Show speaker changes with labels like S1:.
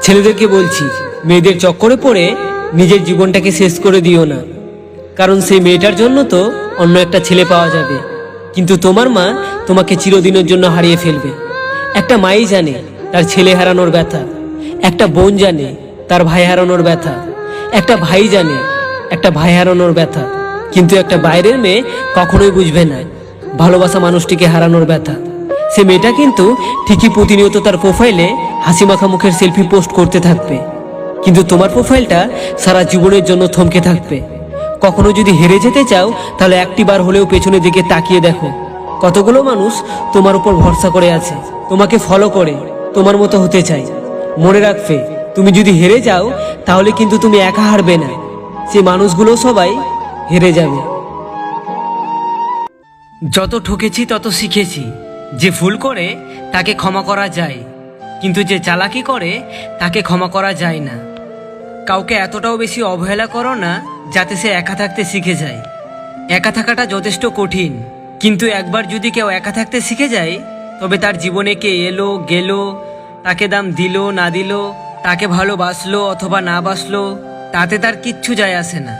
S1: ছেলেদেরকে বলছি, মেয়েদের চক্করে পড়ে নিজের জীবনটাকে শেষ করে দিও না। কারণ সেই মেয়েটার জন্য তো অন্য একটা ছেলে পাওয়া যাবে, কিন্তু তোমার মা তোমাকে চিরদিনের জন্য হারিয়ে ফেলবে। একটা মাই জানে তার ছেলে হারানোর ব্যথা, একটা বোন জানে তার ভাই হারানোর ব্যথা, একটা ভাই জানে একটা ভাই হারানোর ব্যথা, কিন্তু একটা বাইরের মেয়ে কখনোই বুঝবে না ভালোবাসা মানুষটিকে হারানোর ব্যথা। সে মেয়েটা কিন্তু ঠিকই প্রতিনিয়ত তার প্রোফাইলে হাসি মাখা মুখের সেলফি পোস্ট করতে থাকবে, কিন্তু তোমার প্রোফাইলটা সারা জীবনের জন্য থমকে থাকবে। কখনো যদি হেরে যেতে চাও তাহলে একটিবার হলেও পেছনের দিকে তাকিয়ে দেখো, কতগুলো মানুষ তোমার উপর ভরসা করে আছে, তোমাকে ফলো করে, তোমার মতো হতে চাই। মনে রাখবে, তুমি যদি হেরে যাও তাহলে কিন্তু তুমি একা হারবে না, সে মানুষগুলো সবাই হেরে যাবে। যত ঠকেছি তত শিখেছি, যে ভুল করে তাকে ক্ষমা করা যায়, কিন্তু যে চালাকি করে তাকে ক্ষমা করা যায় না। কাউকে এতটাও বেশি অবহেলা করো না যাতে সে একা থাকতে শিখে যায়। একা থাকাটা যথেষ্ট কঠিন, কিন্তু একবার যদি কেউ একা থাকতে শিখে যায় তবে তার জীবনে কে এলো গেল, তাকে দাম দিল না দিল, তাকে ভালোবাসলো অথবা না বাসলো, তাতে তার কিচ্ছু যায় আসে না।